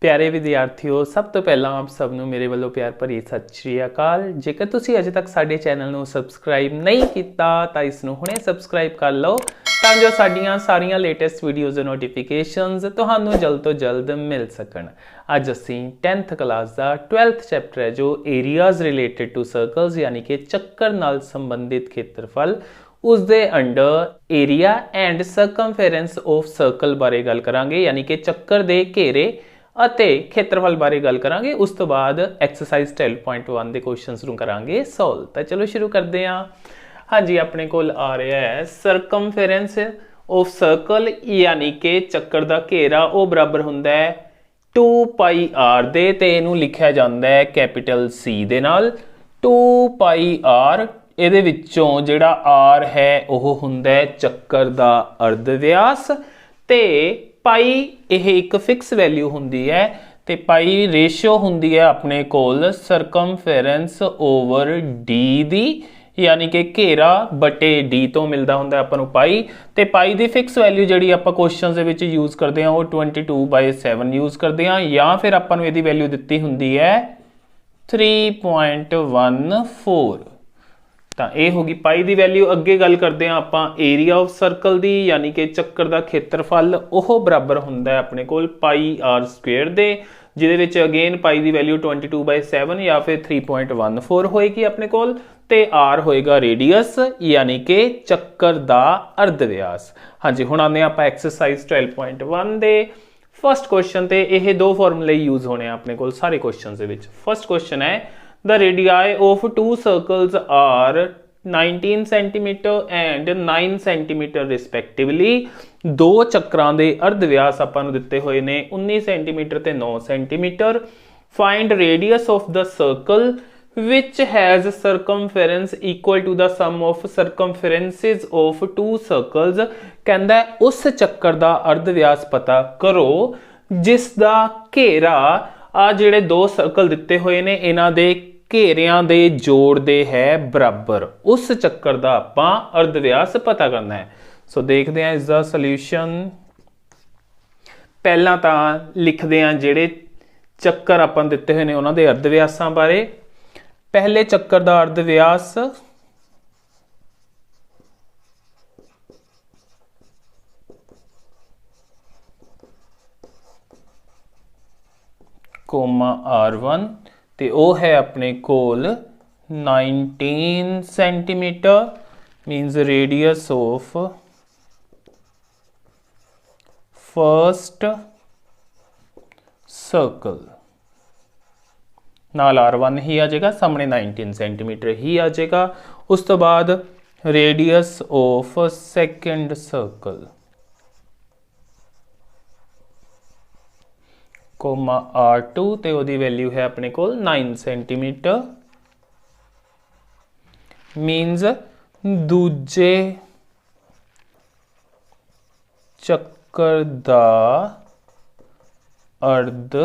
प्यारे विद्यार्थियों, सब तो पहला आप सबनों मेरे वालों प्यार भरी सत श्री अकाल। जेकर तुसी अजे तक साडे चैनल नूं सबसक्राइब नहीं किया तो इसनूं हुणे सबसक्राइब कर लो तां जो साडीआं सारियां लेटेस्ट वीडियोज़ दे नोटिफिकेशनस तुहानूं जल्द तो जल्द मिल सकन। अज असीं 10th क्लास का 12th चैप्टर है जो एरियाज़ रिलेटेड टू सर्कल्स यानी कि चक्कर नाल संबंधित खेत्रफल उसके under area and circumference of circle बारे गल करांगे, यानी कि चक्कर दे घेरे ਅਤੇ ਖੇਤਰਫਲ ਬਾਰੇ ਗੱਲ ਕਰਾਂਗੇ। ਉਸ ਤੋਂ ਬਾਅਦ ਐਕਸਰਸਾਈਜ਼ 12.1 ਦੇ ਕੁਐਸਚਨਸ ਨੂੰ ਕਰਾਂਗੇ ਸੋਲਵ। ਤਾਂ ਚਲੋ ਸ਼ੁਰੂ ਕਰਦੇ ਹਾਂ। ਹਾਂਜੀ, ਆਪਣੇ ਕੋਲ ਆ ਰਿਹਾ ਹੈ ਸਰਕਮਫੇਰੈਂਸ ਆਫ ਸਰਕਲ, ਯਾਨੀ ਕਿ ਚੱਕਰ ਦਾ ਘੇਰਾ ਉਹ ਬਰਾਬਰ ਹੁੰਦਾ ਹੈ 2 ਪਾਈ ਆਰ ਦੇ, ਤੇ ਇਹਨੂੰ ਲਿਖਿਆ ਜਾਂਦਾ ਹੈ ਕੈਪੀਟਲ ਸੀ ਦੇ ਨਾਲ 2 ਪਾਈ ਆਰ। ਇਹਦੇ ਵਿੱਚੋਂ ਜਿਹੜਾ ਆਰ ਹੈ ਉਹ ਹੁੰਦਾ ਹੈ ਚੱਕਰ ਦਾ ਅਰਧ ਵਿਆਸ, ਤੇ पाई यह एक फिक्स वैल्यू होंदी है, तो पाई रेशियो होंदी है अपने कोल सरकमफेरेंस ओवर डी दी, यानी कि घेरा बटे डी तो मिलता होंगे अपन पाई। तो पाई की फिक्स वैल्यू जी आप क्वेश्चन के यूज़ करते हैं वो 22/7 यूज़ करते हैं, या फिर अपन यदि वैल्यू दी होंगी है 3.14। तो यह होगी पाई की वैल्यू। अगे गल करते हैं आप एरिया ऑफ सर्कल की, यानी कि चक्कर का खेत्रफल वह बराबर होंगे अपने को पाई आर स्क्वेयर दे, जिहदे अगेन पाई की वैल्यू 22/7 या फिर 3.14 होएगी अपने को, ते आर होएगा रेडियस यानी कि चक्कर का अर्ध व्यास। हाँ जी, हुण आने आप एक्सरसाइज 12.1 दे फर्स्ट क्वेश्चन ते यह दो फॉर्मूले यूज होने अपने को सारे क्वेश्चन दे विच। फर्स्ट क्वेश्चन है the radii of two circles are 19 centimeter and 9 centimeter respectively। दो ਚੱਕਰਾਂ ਦੇ ਅਰਧ ਵਿਆਸ ਆਪਾਂ ਨੂੰ ਦਿੱਤੇ ਹੋਏ ਨੇ 19 ਸੈਂਟੀਮੀਟਰ ਤੇ 9 centimetre. find radius of the circle which has circumference equal to the sum of circumferences of two circles। ਕਹਿੰਦਾ ਉਸ ਚੱਕਰ ਦਾ ਅਰਧ ਵਿਆਸ ਪਤਾ ਕਰੋ ਜਿਸ ਦਾ ਘੇਰਾ ਆ ਜਿਹੜੇ ਦੋ ਸਰਕਲ ਦਿੱਤੇ ਹੋਏ ਨੇ ਇਹਨਾਂ ਦੇ ਘੇਰਿਆਂ ਦੇ ਜੋੜ ਦੇ ਹੈ ਬਰਾਬਰ। ਉਸ ਚੱਕਰ ਦਾ ਆਪਾਂ ਅਰਧ ਵਿਆਸ ਪਤਾ ਕਰਨਾ ਹੈ। ਸੋ ਦੇਖਦੇ ਹਾਂ ਇਸ ਦਾ ਸੋਲੂਸ਼ਨ। ਪਹਿਲਾਂ ਤਾਂ ਲਿਖਦੇ ਹਾਂ ਜਿਹੜੇ ਚੱਕਰ ਆਪਾਂ ਦਿੱਤੇ ਹੋਏ ਨੇ ਉਹਨਾਂ ਦੇ ਅਰਧ ਵਿਆਸਾਂ ਬਾਰੇ। ਪਹਿਲੇ ਚੱਕਰ ਦਾ ਅਰਧ ਵਿਆਸ ਕੋਮਾ R1 ਤੇ ਉਹ ਹੈ ਆਪਣੇ ਕੋਲ 19 centimetre, means radius of first circle नाल R1 ही आ जाएगा, सामने 19 सेंटीमीटर ही आ जाएगा। उस तो बाद radius of second circle comma R2 ते ओदी वैल्यू है अपने को 9 सेंटीमीटर। मीन्स दूजे चक्कर दा अर्ध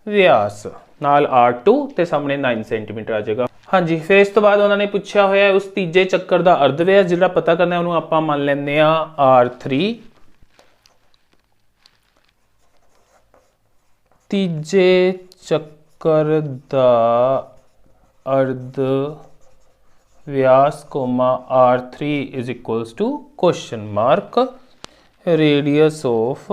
व्यास नाल R2 ते सामने 9 सेंटीमीटर आ जाएगा। हाँ जी, फिर इस तो बाद उन्होंने पूछा होया उस तीजे चक्कर दा अर्ध व्यास जिहड़ा पता करना उन्होंने आपां मान लैंदे आ R3। तीजे चक्कर दा अर्ध व्यास comma R3 is equals to question mark radius of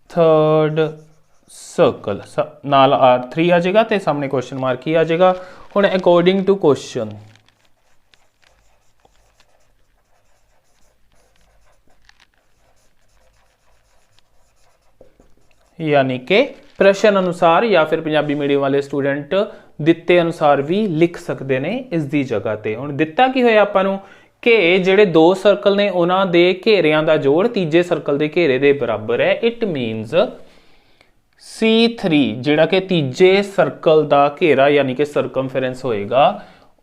third circle नाल R3 आ जाएगा तो सामने क्वेश्चन मार्क ही आ जाएगा। हुण अकॉर्डिंग टू क्वेश्चन यानी कि प्रश्न अनुसार या फिर पंजाबी मीडियम वाले स्टूडेंट दिते अनुसार भी लिख सकते हैं इस दी जगह ते। हुण दिता की होया आपां नूं कि जिहड़े दो सर्कल ने उन्हां दे घेरियां दा जोड़ तीजे सर्कल दे घेरे दे बराबर है। इट मीनस C3 जिहड़ा कि तीजे सर्कल दा घेरा यानी कि सरकमफेरेंस होएगा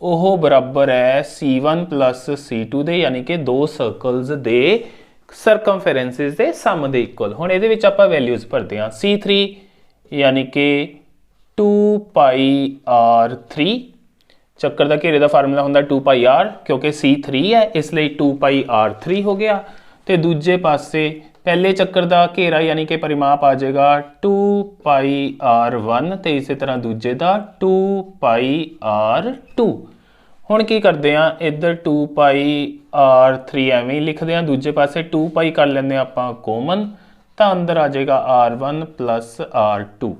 ओह बराबर है C1 प्लस C2 दे, यानी कि दो सर्कल्स दे सरकमफेरेंसिस दे सम दे इक्वल। हुण इहदे विच आपां वैल्यूज़ भरदे हां। C3 यानी कि 2 पाई R3 ਚੱਕਰ ਦਾ ਘੇਰੇ ਦਾ ਫਾਰਮੂਲਾ ਹੁੰਦਾ 2πr, क्योंकि C3 है इसलिए 2πr3 हो गया। तो दूजे पासे पहले चक्कर का घेरा यानी कि परिमाप आ जाएगा 2πr1, तो इस तरह दूजे का 2πr2। हुण की करते हैं, इधर 2πr3 एवें ही लिखते हैं, दूजे पासे 2π कर लेंगे आपां कॉमन, तो अंदर आ जाएगा r1 प्लस r2।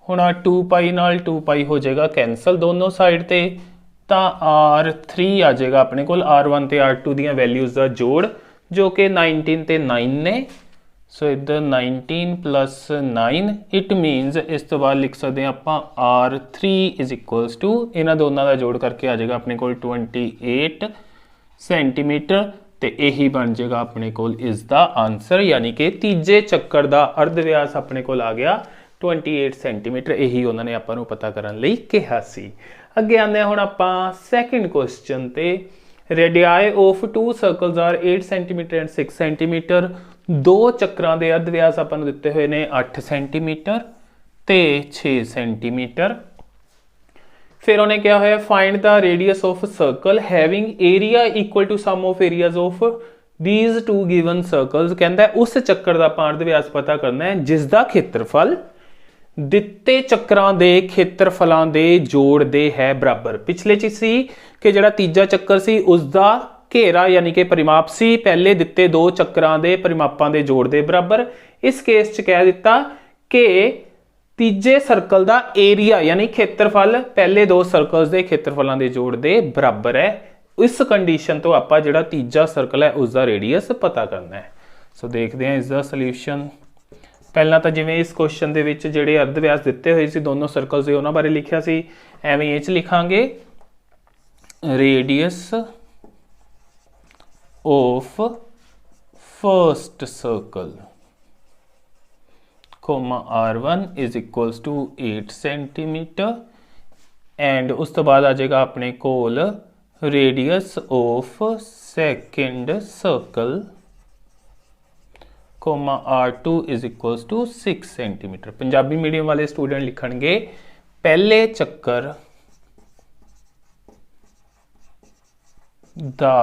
हुण 2π नाल 2π हो जाएगा कैंसल दोनों साइड ते, तो r3 आ जाएगा अपने को r1 ते r2 दियां वैल्यूज़ का जोड़, जो कि 19 ते 9 ने। सो इधर 19 प्लस 9, इट मीनस इस तो बाद लिख सकते हैं आप r3 इज इक्वल्स टू, इन्हां दोनों का जोड़ करके आ जाएगा अपने को 28 सेंटीमीटर। तो यही बन जाएगा अपने को इसका आंसर, यानी कि तीजे चक्कर का अर्ध व्यास अपने को आ गया 28 सेंटीमीटर। यही उन्होंने आपां नूं पता करन लई कहा सी। अगे आने हुण आपां सैकेंड क्वेश्चन ते। Radii of 2 circles are 8 centimetre and 6 centimetre. दो चक्रां दे अर्ध व्यास आपां नूं दित्ते होए ने 8 सेंटीमीटर ते 6 सेंटीमीटर। फिर उन्हें क्या होया, find the radius of circle having area equal to sum of areas of these two given circles. कहता है उस चक्कर का आपां अर्ध व्यास पता करना है जिसका खेत्रफल ਦਿੱਤੇ ਚੱਕਰਾਂ ਦੇ ਖੇਤਰਫਲਾਂ ਦੇ ਜੋੜ ਦੇ ਹੈ ਬਰਾਬਰ। ਪਿਛਲੇ ਚ ਸੀ ਕਿ ਜਿਹੜਾ ਤੀਜਾ ਚੱਕਰ ਸੀ ਉਸ ਦਾ ਘੇਰਾ ਯਾਨੀ ਕਿ ਪਰਿਮਾਪ ਸੀ ਪਹਿਲੇ ਦਿੱਤੇ ਦੋ ਚੱਕਰਾਂ ਦੇ ਪਰਿਮਾਪਾਂ ਦੇ ਜੋੜ ਦੇ ਬਰਾਬਰ। ਇਸ ਕੇਸ ਚ ਕਹਿ ਦਿੱਤਾ ਕਿ ਤੀਜੇ ਸਰਕਲ ਦਾ ਏਰੀਆ ਯਾਨੀ ਖੇਤਰਫਲ ਪਹਿਲੇ ਦੋ ਸਰਕਲਸ ਦੇ ਖੇਤਰਫਲਾਂ ਦੇ ਜੋੜ ਦੇ ਬਰਾਬਰ ਹੈ। ਇਸ ਕੰਡੀਸ਼ਨ ਤੋਂ ਆਪਾਂ ਜਿਹੜਾ ਤੀਜਾ ਸਰਕਲ ਹੈ ਉਸ ਦਾ ਰੇਡੀਅਸ ਪਤਾ ਕਰਨਾ ਹੈ। ਸੋ ਦੇਖਦੇ ਹਾਂ ਇਸ ਦਾ ਸੋਲੂਸ਼ਨ। पहला तो जिवें इस क्वेश्चन दे विच जिहड़े अर्ध व्यास दिते हुए सी दोनों सर्कल्स दे उन्हां बारे लिखिया सी, एवें इह च लिखांगे radius of first circle comma r1 is equals to 8 centimetre and उस तो बाद आ जाएगा अपने कोल radius of second circle comma r2 is equals to 6 centimetre. Punjabi medium वाले स्टूडेंट लिखणगे पहले चक्कर दा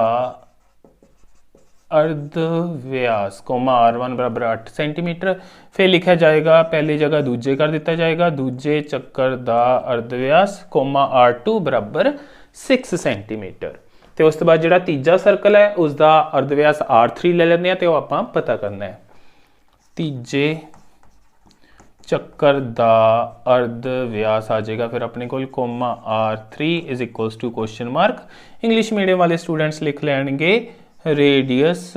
अर्ध व्यास कोमा r1 बराबर 8 सेंटीमीटर। फिर लिखा जाएगा पहली जगह दूजे कर दिता जाएगा दूजे चक्कर दा अर्ध व्यास कोमा r2 बराबर 6 सेंटीमीटर। तो उस तो बाद जिहड़ा तीजा सर्कल है उसका अर्ध व्यास r3 ले लेंगे, तो आपां पता करना है तीजे चक्कर दा अर्ध व्यास आ जाएगा फिर अपने को comma r3 is equals to question mark. English medium वाले स्टूडेंट्स लिख लेंगे radius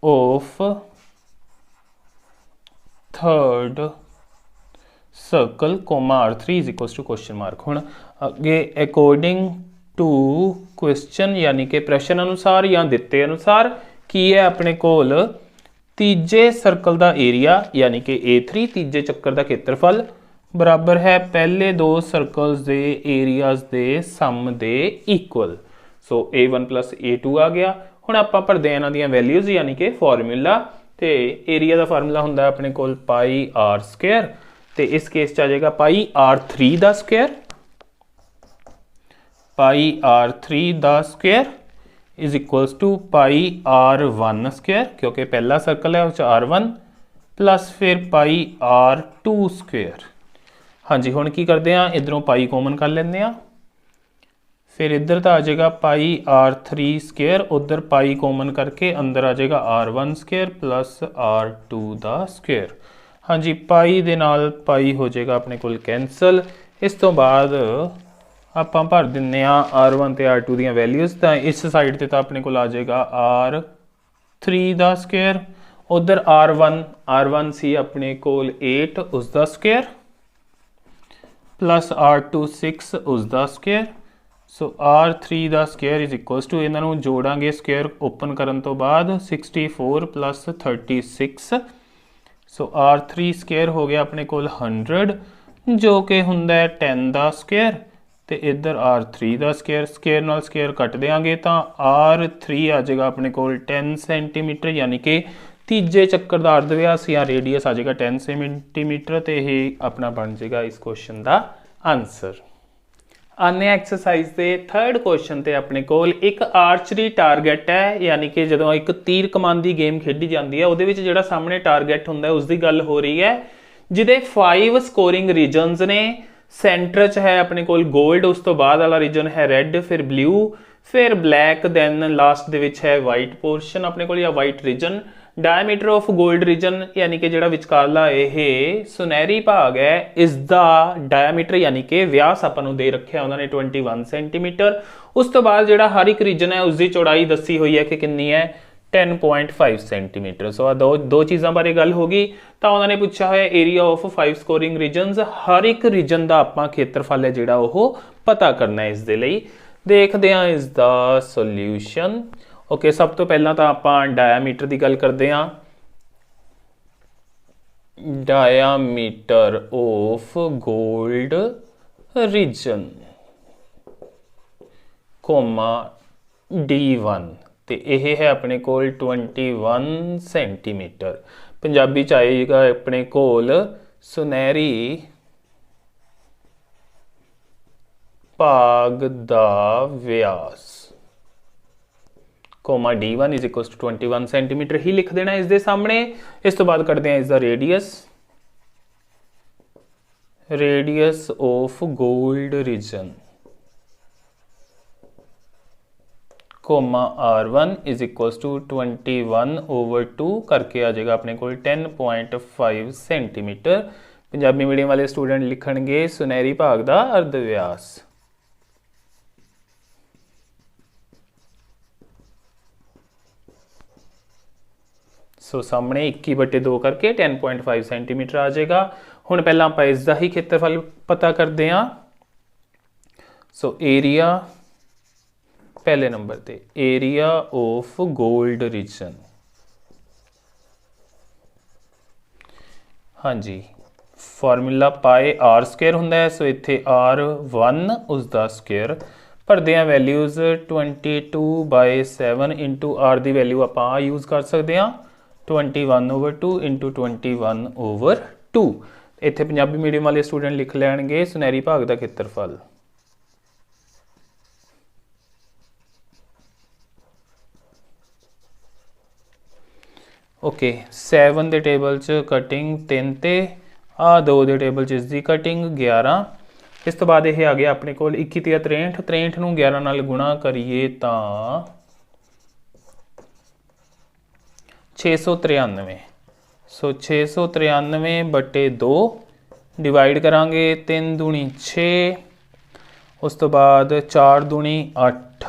of third circle comma r3 is equals to question mark. हुण अगे अकॉर्डिंग टू क्वेश्चन यानी कि प्रश्न अनुसार या दिते अनुसार की है अपने कोल तीजे सर्कल का एरिया यानी कि A3 तीजे चक्कर का खेत्रफल बराबर है पहले दो सर्कल्स के एरियाज के सम के इक्वल। सो A1 प्लस A2 आ गया। हुण आपां भरदे इन्हां दीयां वैल्यूज यानी कि फॉर्मूला। तो एरिया का फार्मूला हुंदा अपने कोल पाई r स्क्वायर, तो इस केस च आ जाएगा पाई r3 का स्क्वायर, पाई r3 का square is equals to pi r1 square क्योंकि पहला सर्कल है उस r1 प्लस फिर पाई r2 स्क्वायर। हाँ जी, हुण की करते हैं इधरों पाई कॉमन कर लेंगे हैं, फिर इधर तो आ जाएगा पाई r3 स्क्वायर, उधर पाई कॉमन करके अंदर आ जाएगा r1 स्क्वायर प्लस r2 का स्क्वायर। हाँ जी, पाई दे नाल पाई हो जाएगा अपने को कैंसल। इस तो बाद आप भर दें r1 तो r2 दी वैल्यूज़। तो इस साइड से तो अपने को आ जाएगा r3 का स्क्वायर, उधर r1 सी अपने को 8 उसका स्क्वायर प्लस r2 6 उसका स्क्वायर। सो r3 का स्क्वायर इज इक्वल्स टू इन्हों जोड़ांगे स्क्वायर ओपन करने तो बाद 64 प्लस 36। सो r3 स्क्वायर हो गया अपने को 100 जो कि हुंदा है 10 का स्क्वायर, तो इधर r3 का स्क्वायर स्क्वायर नाल स्क्वायर कट देंगे तो r3 आ जाएगा अपने को 10 सेंटीमीटर यानी कि तीजे चक्कर का अर्ध व्यास या रेडियस आ जाएगा 10 सेंटीमीटर। तो यही अपना बन जाएगा इस क्वेश्चन का आंसर। ਆਨੇ ਐਕਸਰਸਾਈਜ਼ ਦੇ 3rd ਕੁਐਸਚਨ ਤੇ ਆਪਣੇ ਕੋਲ ਇੱਕ ਆਰਚਰੀ ਟਾਰਗੇਟ ਹੈ, ਯਾਨੀ ਕਿ ਜਦੋਂ ਇੱਕ ਤੀਰ ਕਮਾਨ ਦੀ ਗੇਮ ਖੇਡੀ ਜਾਂਦੀ ਹੈ ਉਹਦੇ ਵਿੱਚ ਜਿਹੜਾ ਸਾਹਮਣੇ ਟਾਰਗੇਟ ਹੁੰਦਾ ਹੈ ਉਸ ਦੀ ਗੱਲ ਹੋ ਰਹੀ ਹੈ, ਜਿਹਦੇ 5 ਸਕੋਰਿੰਗ ਰੀਜਨਸ ਨੇ। ਸੈਂਟਰ 'ਚ ਹੈ ਆਪਣੇ ਕੋਲ 골ਡ, ਉਸ ਤੋਂ ਬਾਅਦ ਵਾਲਾ ਰੀਜਨ ਹੈ ਰੈੱਡ, ਫਿਰ ਬਲੂ, ਫਿਰ ਬਲੈਕ, ਦੈਨ ਲਾਸਟ ਦੇ ਵਿੱਚ ਹੈ ਵਾਈਟ ਪੋਰਸ਼ਨ ਆਪਣੇ ਕੋਲ ਜਾਂ ਵਾਈਟ ਰੀਜਨ। ਡਾਇਮੀਟਰ ਆਫ 골ਡ ਰੀਜਨ ਯਾਨੀ ਕਿ ਜਿਹੜਾ ਵਿਚਕਾਰਲਾ ਇਹ ਸੁਨਹਿਰੀ ਭਾਗ ਹੈ, ਇਸ ਦਾ ਡਾਇਮੀਟਰ ਯਾਨੀ ਕਿ ਵਿਆਸ ਆਪਾਂ ਨੂੰ ਦੇ ਰੱਖਿਆ ਉਹਨਾਂ ਨੇ 21 ਸੈਂਟੀਮੀਟਰ। ਉਸ ਤੋਂ ਬਾਅਦ ਜਿਹੜਾ ਹਰ ਇੱਕ ਰੀਜਨ ਹੈ ਉਸ ਦੀ ਚੌੜਾਈ ਦੱਸੀ ਹੋਈ ਹੈ ਕਿ ਕਿੰਨੀ ਹੈ, 10.5 ਸੈਂਟੀਮੀਟਰ। ਸੋ ਆ ਦੋ ਚੀਜ਼ਾਂ ਬਾਰੇ ਗੱਲ ਹੋ ਗਈ। ਤਾਂ ਉਹਨਾਂ ਨੇ ਪੁੱਛਿਆ ਹੋਇਆ ਏਰੀਆ ਆਫ 5 ਸਕੋਰਿੰਗ ਰੀਜਨਸ, ਹਰ ਇੱਕ ਰੀਜਨ ਦਾ ਆਪਾਂ ਖੇਤਰਫਲ ਹੈ ਜਿਹੜਾ ਉਹ ਪਤਾ ਕਰਨਾ ਹੈ। ਇਸ ਦੇ ਲਈ ਦੇਖਦੇ ਹਾਂ ਇਸ ਦਾ ਸੋਲਿਊਸ਼ਨ। ਓਕੇ, ਸਭ ਤੋਂ ਪਹਿਲਾਂ ਤਾਂ ਆਪਾਂ ਡਾਇਆਮੀਟਰ ਦੀ ਗੱਲ ਕਰਦੇ ਹਾਂ। ਡਾਇਆਮੀਟਰ ਆਫ 골ਡ ਰੀਜਨ ਕੋਮਾ D1 ਤੇ ਇਹ ਹੈ ਆਪਣੇ ਕੋਲ 21 ਸੈਂਟੀਮੀਟਰ। ਪੰਜਾਬੀ ਚ ਆਏਗਾ ਆਪਣੇ ਕੋਲ ਸੁਨਹਿਰੀ ਭਾਗ ਦਾ ਵਿਆਸ comma D1 is equal to 21 centimetre ਹੀ ਲਿਖ ਦੇਣਾ ਇਸ ਦੇ ਸਾਹਮਣੇ। ਇਸ ਤੋਂ ਬਾਅਦ ਕੱਢਦੇ ਹਾਂ ਇਸ ਦਾ ਰੇਡੀਅਸ ਆਫ 골ਡ region comma R1 is equals to 21/2 करके आ जाएगा अपने को 10.5 सेंटीमीटर। पंजाबी मीडियम वाले स्टूडेंट लिखणगे सुनहरी भाग दा अर्ध व्यास। सो सामने 21/2 करके 10.5 सेंटीमीटर आ जाएगा। हुण पहला आपां इसदा ही खेत्रफल पता करते हैं। सो एरिया पहले नंबर ते एरिया ऑफ गोल्ड रीजन, हाँ जी फॉर्मूला पाए आर स्क्वेयर हुंदा है। सो इत्थे R1 उसका स्क्वेयर भरदे हैं वैल्यूज़ 22/7 इंटू R की वैल्यू आप यूज़ कर सकते हैं 21/2 इंटू 21/2। इत्थे पंजाबी मीडियम वाले स्टूडेंट लिख लैणगे सुनहरी भाग का खेत्रफल। ओके 7 के टेबल च कटिंग 3 ते आ 2 के टेबल च इसकी कटिंग 11। इस तो बाद यह आ गया अपने को 21 या 63 63 नूं 11 नाल गुणा करिए तो 693। सो 693/2 डिवाइड करांगे 3 दूनी 6, उस तो बाद 4 दूनी 8,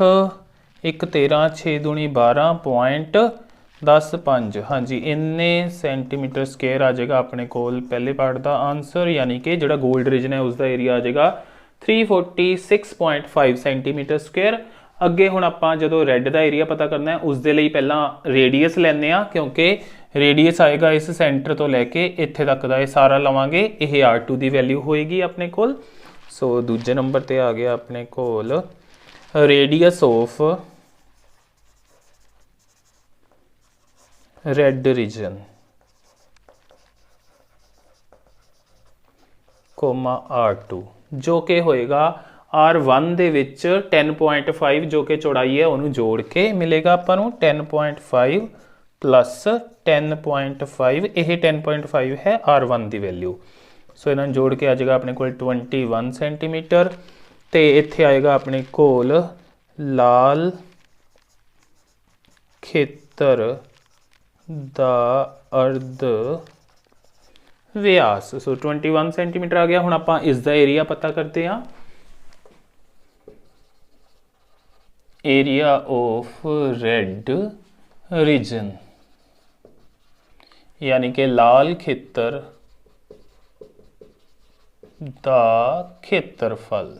1 13, 6 दूनी 12.10 हाँ जी इन्ने सेंटीमीटर स्क्वेयर आ जाएगा अपने कोल पहले पार्ट का आंसर, यानी कि जो गोल्ड रीजन है उसका एरिया आ जाएगा 346.5 सेंटीमीटर स्क्वेयर। अगे हुण आपां जदों रैड का एरिया पता करना है उसके लिए पहला रेडियस लैने आ, क्योंकि रेडियस आएगा इस सेंटर तो लैके इत्थे तक का सारा लवांगे, यह R2 की वैल्यू होएगी अपने कोल। सो दूजे नंबर पर आ गया अपने कोल radius of red region comma R2 जो कि होएगा R1 दे विच 10.5 जो कि चौड़ाई है उन्होंने जोड़ के मिलेगा आपां नूं 10.5 प्लस 10.5 यह 10.5 है R1 की वैल्यू। सो इन्होंने जोड़ के आ जाएगा अपने को 21 सेंटीमीटर। तो इत्थे आएगा अपने कोल लाल खेतर दा अर्ध व्यास। सो 21 सेंटीमीटर आ गया। हुण आपां इसका एरिया पता करते हैं। एरिया ऑफ रेड रीजन यानी कि लाल खेतर दा खेत्रफल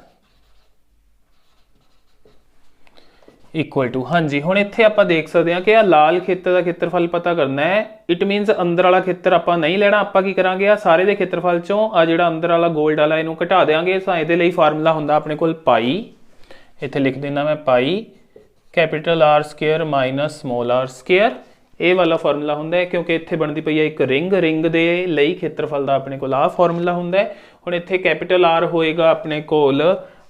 इक्वल टू हाँ जी हुण इत्थे आपां देख सकते हैं कि आ लाल खेतर का खेत्रफल पता करना है। इट मीनस अंदर वाला खेतर आपां नहीं लेना, आपां की करांगे आ सारे दे खेत्रफल चों आ जिहड़ा अंदर वाला गोल्ड वाला इहनूं घटा देंगे। सो इहदे लई फार्मूला हुंदा अपने कोल पाई, इत्थे लिख देना मैं pi capital R square minus small r square. ये वाला फार्मूला हुंदा है क्योंकि इत्थे बनदी पई है एक रिंग, रिंग दे लई खेत्रफल दा अपने कोल आ फार्मूला हुंदा है। हुण इत्थे कैपिटल R होएगा अपने कोल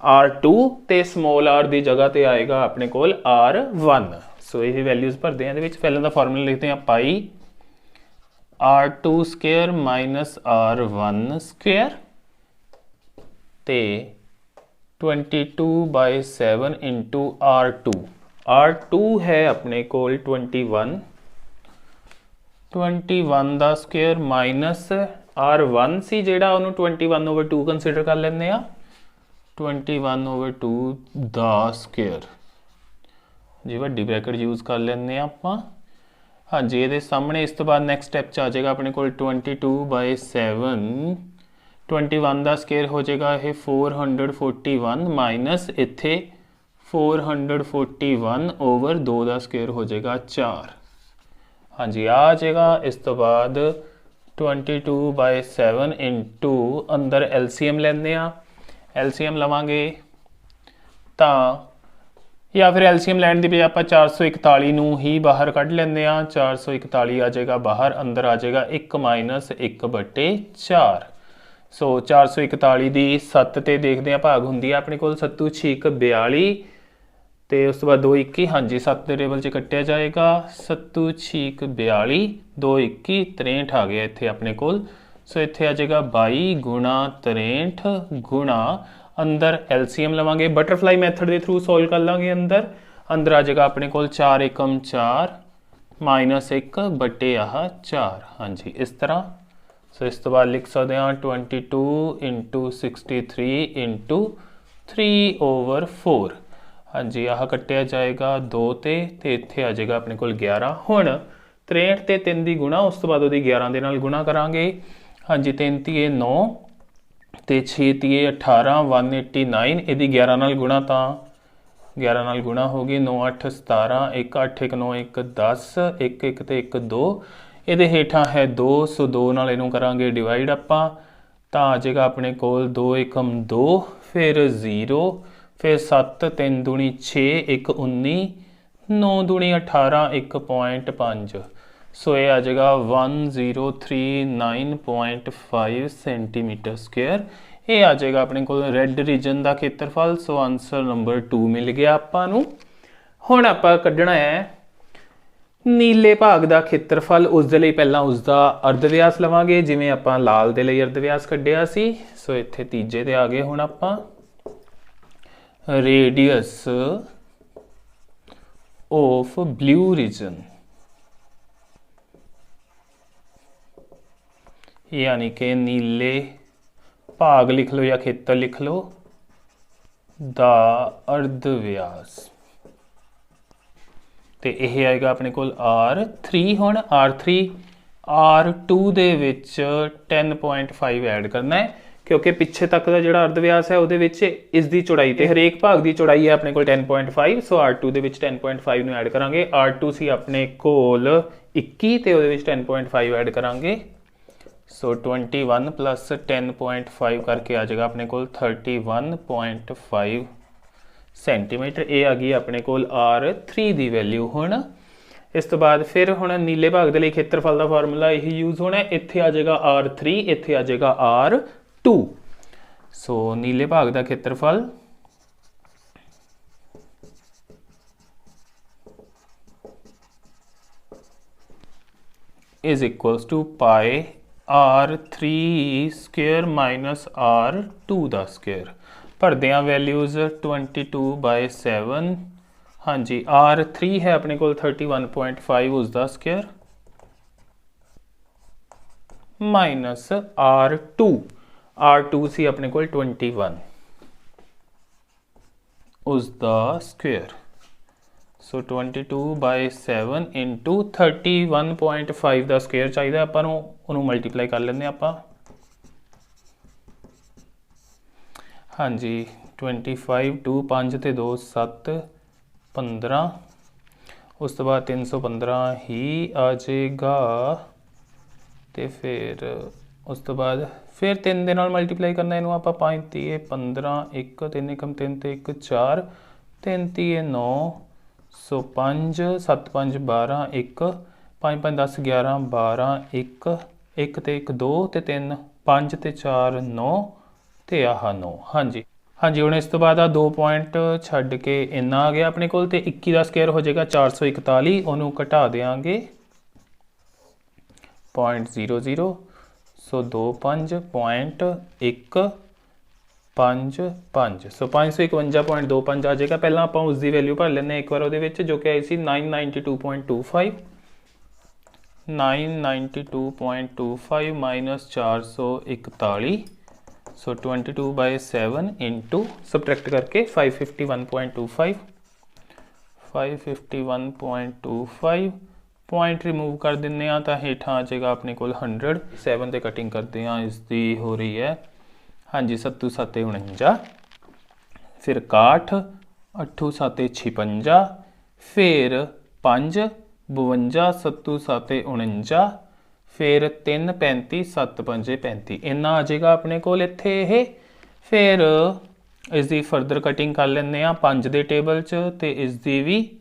R2 ਤੇ small r ਦੀ ਜਗ੍ਹਾ ਤੇ ਆਏਗਾ ਆਪਣੇ ਕੋਲ R1। ਸੋ ਇਹ ਵੈਲਿਊਜ਼ ਭਰਦੇ ਆ ਇਹਦੇ ਵਿੱਚ। ਪਹਿਲਾਂ ਦਾ ਫਾਰਮੂਲਾ ਲਿਖਦੇ ਆ ਪਾਈ R2 square minus R1 square ਤੇ 22/7 इंटू R2। R2 है अपने कोल 21 ਦਾ ਸਕੁਅਰ ਮਾਈਨਸ R1 ਸੀ ਜਿਹੜਾ ਉਹਨੂੰ 21/2 ਕੰਸੀਡਰ ਕਰ ਲੈਂਦੇ ਆ। 21/2 ਦਾ ਸਕੁਅਰ जी ਵੱਡੀ ਬ੍ਰੈਕਟ ਯੂਜ਼ ਕਰ ਲੈਂਦੇ ਆ ਆਪਾਂ। ਹਾਂਜੀ ਇਹਦੇ ਸਾਹਮਣੇ ਇਸ ਤੋਂ ਬਾਅਦ ਨੈਕਸਟ ਸਟੈਪ 'ਚ ਆ ਜਾਏਗਾ ਆਪਣੇ ਕੋਲ 22/7 21 ਦਾ ਸਕੁਅਰ ਹੋ ਜਾਏਗਾ ਇਹ 441 ਮਾਈਨਸ ਇੱਥੇ 441 ਓਵਰ 2 ਦਾ ਸਕੁਅਰ ਹੋ ਜਾਏਗਾ 4। ਹਾਂਜੀ ਆ ਜਾਏਗਾ। ਇਸ ਤੋਂ ਬਾਅਦ 22/7 ਇੰਟੂ ਅੰਦਰ LCM ਲੈਂਦੇ ਆ। LCM ਲਵਾਂਗੇ ਤਾਂ ਜਾਂ ਫਿਰ LCM ਲੈਣ ਦੀ ਬਜਾਏ ਆਪਾਂ 441 ਨੂੰ ਹੀ ਬਾਹਰ ਕੱਢ ਲੈਂਦੇ ਆ। 441 ਆ ਜਾਏਗਾ ਬਾਹਰ, ਅੰਦਰ ਆ ਜਾਏਗਾ 1 ਮਾਈਨਸ 1/4। ਸੋ 441 ਦੀ 7 ਤੇ ਦੇਖਦੇ ਆ ਭਾਗ ਹੁੰਦੀ ਆ ਆਪਣੇ ਕੋਲ 7 6 42 ਤੇ ਉਸ ਤੋਂ ਬਾਅਦ 2 21। ਹਾਂਜੀ 7 ਦੇ ਟੇਬਲ 'ਚ ਕੱਟਿਆ ਜਾਏਗਾ 7 6 42 2 21 63 ਆ ਗਿਆ ਇੱਥੇ ਆਪਣੇ ਕੋਲ। ਸੋ ਇੱਥੇ ਆ ਜਾਏਗਾ 22 ਗੁਣਾ 63 ਗੁਣਾ ਅੰਦਰ LCM ਲਵਾਂਗੇ। ਬਟਰਫਲਾਈ ਮੈਥਡ ਦੇ ਥਰੂ ਸੋਲਵ ਕਰ ਲਾਂਗੇ। ਅੰਦਰ ਆ ਜਾਏਗਾ ਆਪਣੇ ਕੋਲ 4 ਏਕਮ 4 ਮਾਈਨਸ 1/4। ਹਾਂਜੀ ਇਸ ਤਰ੍ਹਾਂ। ਸੋ ਇਸ ਤੋਂ ਬਾਅਦ ਲਿਖ ਸਕਦੇ ਹਾਂ 22 ਇੰਟੂ 63 ਇੰਟੂ 3/4। ਹਾਂਜੀ ਆਹ ਕੱਟਿਆ ਜਾਏਗਾ 2 ਤੇ ਇੱਥੇ ਆ ਜਾਏਗਾ ਆਪਣੇ ਕੋਲ 11। ਹੁਣ 63 ਤੇ 3 ਦੀ ਗੁਣਾ, ਉਸ ਤੋਂ ਬਾਅਦ ਉਹਦੀ 11 ਦੇ ਨਾਲ ਗੁਣਾ ਕਰਾਂਗੇ। ਹਾਂਜੀ 3 ਤੀਏ 9 ਤੇ 6 ਤੀਏ 18 189। ਇਹਦੀ 11 ਨਾਲ ਗੁਣਾ ਤਾਂ 11 ਨਾਲ ਗੁਣਾ ਹੋ ਗਈ 9 8 17 1 8 1 9 1 10 1 1 ਤੇ 1 2। ਇਹਦੇ ਹੇਠਾਂ ਹੈ 2 ਸੋ 2 ਨਾਲ ਇਹਨੂੰ ਕਰਾਂਗੇ ਡਿਵਾਈਡ ਆਪਾਂ ਤਾਂ ਆ ਜਾਏਗਾ ਆਪਣੇ ਕੋਲ 2 ਏਕਮ 2 ਫਿਰ 0 ਫਿਰ 7 3 दूनी 6 1 19 9 दूनी 18 1.5। सो ये आ जाएगा 1039.5 सेंटीमीटर स्क्वेयर। ये आ जाएगा अपने को रैड रीजन का खेत्रफल। सो आंसर नंबर 2 मिल गया आपां नूं। हुण आपां कड्ढना है नीले भाग का खेत्रफल। उस दे लई पहलां उसका अर्धव्यास लवांगे जिवें आपां लाल दे लई अर्धव्यास कड्ढिया सी। सो इत्थे तीजे ते आ गए हुण आपां रेडियस ऑफ ब्लू रीजन यानी कि नीले भाग लिख लो या खेतर लिख लो दा अर्धव्यास ते यह आएगा अपने कोल R3। हुण R3 R2 दे विच 10.5 ऐड करना है क्योंकि पिछे तक का जिहड़ा अर्धव्यास है उहदे विच इसकी चौड़ाई तो हरेक भाग की चौड़ाई है अपने कोल 10.5। सो R2 दे विच 10.5 नूं ऐड करांगे। R2 सी अपने कोल 21 ते उहदे विच 10.5 ऐड करांगे। सो 21 प्लस 10.5 करके आ जाएगा अपने कोल 31.5 सेंटीमीटर। ये आ गई अपने कोल R3 की वैल्यू। हुण इस तो बाद फिर हुण नीले भाग के लिए खेत्रफल का फार्मूला यही यूज होना है। इत्थे आ जाएगा R3 इत्थे आ जाएगा R2। सो नीले भाग का खेत्रफल is equals to pi R3 square minus R2 का स्क्वेयर। भरदे हैं वैल्यूज 22/7। हाँ जी R3 है अपने को 31.5 उसका स्क्वेयर माइनस R2 सी अपने को 21 उसका स्क्वेयर। सो 22/7 इंटू 31.5 का स्क्वेयर चाहिए आपां नूं, उहनूं मल्टीप्लाई कर लेंगे आपां। हाँ जी 25 2 5 ते 2 7 15 उस तो बाद 315 ही आ जाएगा तो फिर उस तो बाद फिर 3 दे नाल मल्टीप्लाई करना इनू आप 5 तीए 15 1 3 एकम 3 ते 1 4 3 तीए 9 सो 5 7 5 12 1 5 5 10 11 12 1 1 ते 1 2 ते 3 5 ते 4 9 ते आह 9। हाँ जी हाँ जी, हुण इस तो बाद आ 2 पॉइंट छड्ड के इन्ना आ गया अपने कोल, ते 21 का स्क्वायर हो जाएगा 441, उन्होंने घटा देंगे 0.00, सो 25.155, सो 551.25 आ जाएगा। पहला आप उसकी वैल्यू भर लें एक बार वो जो कि आई सी 992.25, 992.25 माइनस 441, सो 22/7 इंटू सबट्रैक्ट करके 551.25, 551.25 पॉइंट रिमूव कर दें तो हेठा आ जाएगा अपने को 100, 7 से कटिंग करते हैं, इसकी हो रही है हाँ जी 7 7 49, फिर 61, 8 7 56, फिर 5 52, 7 7 49, फिर 3 35, 7 5 35, इन्ना आ जाएगा अपने को इत्थे ये। फिर इसकी फर्दर कटिंग कर लें 5 के टेबल च, ते इसकी भी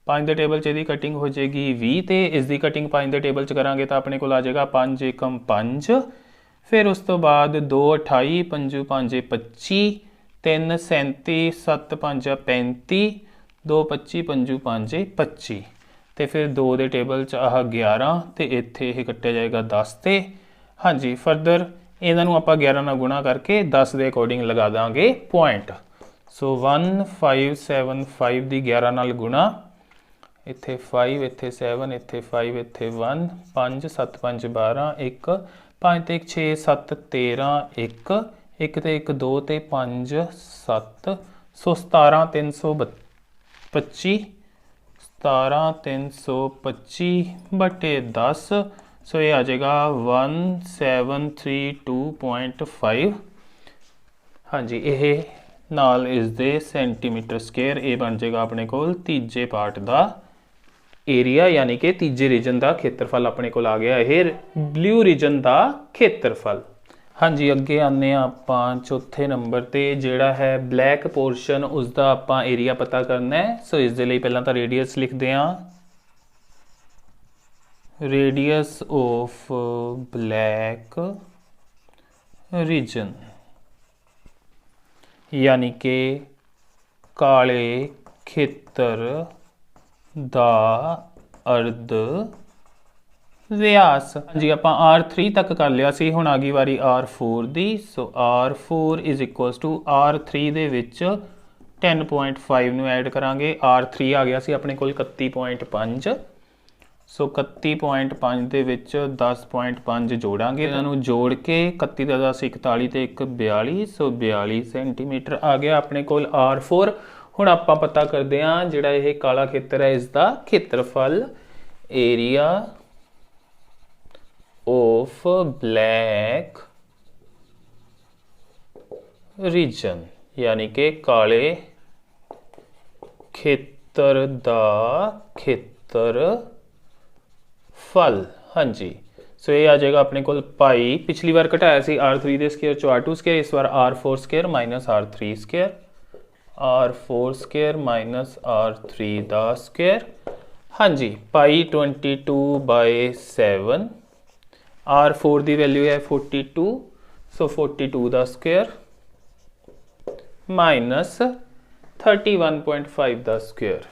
5 के टेबल च कटिंग हो जाएगी 20, तो इसकी कटिंग 5 के टेबल च करांगे तो अपने को आ जाएगा 5 एकम 5, फिर उस तो बाद 2 28, 5 5 25, 3 37, 7 5 35, 2 25, 5 5 25, तो फिर 2 के टेबल च आह 11, तो इत्थे यह कट्टिया जाएगा 10 ते। हाँ जी, फर्दर इन्हों आप 11 नाल गुणा करके 10 के अकॉर्डिंग लगा देंगे पॉइंट, सो 1575 की 11 नाल गुणा, इत्थे 5, इत्थे 7, इत्थे 5, इत्थे 1, 5 7 5 12, 1 5 ते 1 6 7 13, 1 1 ते 1 2 ते 5 7, सो 17 325, 17 325 बटे 10, सो ये आ जाएगा 1732.5। हाँ जी, ये नाल इसके सेंटीमीटर स्क्वेयर ये बन जाएगा अपने को तीजे पार्ट का एरिया, यानी कि तीजे रीजन का खेत्रफल अपने को आ गया ये ब्लू रीजन का खेत्रफल। हाँ जी, अगे आने आप चौथे नंबर ते जिहड़ा है ब्लैक पोर्शन उसका आप एरिया पता करना है। सो इस दे लई पहला तो रेडियस लिखते हैं, रेडियस ऑफ ब्लैक रीजन यानी कि काले खेतर दा अर्ध व्यास। जी आप R3 तक कर लिया सी, हुण आ गई वारी R4 दी। So R4 is equals to R3 दे विच 10.5 नूं ऐड करांगे, R3 आ गया सी अपने कोल 31.5, सो 31.5 दे विच 10.5 जोड़ांगे, इन्हां नूं जोड़ के 31 दा 10 41 ते 1 42, सो 42 सेंटीमीटर आ गया अपने कोल R4। हुण आपां पता करदे हां जिहड़ा ये काला खेतर है इसका खेत्रफल, एरिया ऑफ ब्लैक रीजन यानी कि काले खेतर दा खेतर फल। हाँ जी, सो ये आ जाएगा अपने को पाई, पिछली बार घटाया सी R3 दे स्केयर चो R2 स्केयर, इस बार R4 square minus R3 square, R4 square minus R3 दा स्केयर। हाँ जी, पाई 22/7, R4 की वैल्यू है 42, सो 42 का स्क्वायर माइनस 31.5 का स्क्वायर।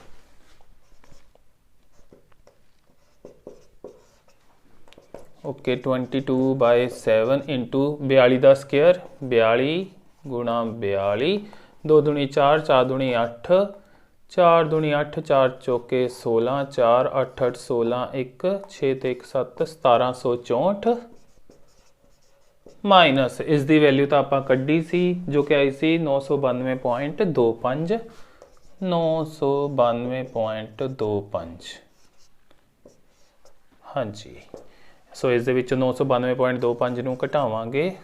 ओके, 22/7 इंटू 42 का स्क्वायर, 42 गुणा 42, 2 दूनी 4, 4 दूनी 8, 4 दूनी 8, 4 चौके 16, 4 8 8 16, 1 6 ते 1 7, 1764 माइनस इसकी वैल्यू तो आप कड्डी सी जो कि आई सी 992.25, 992.25। हाँ जी, सो इस 992.25 नूं घटावांगे,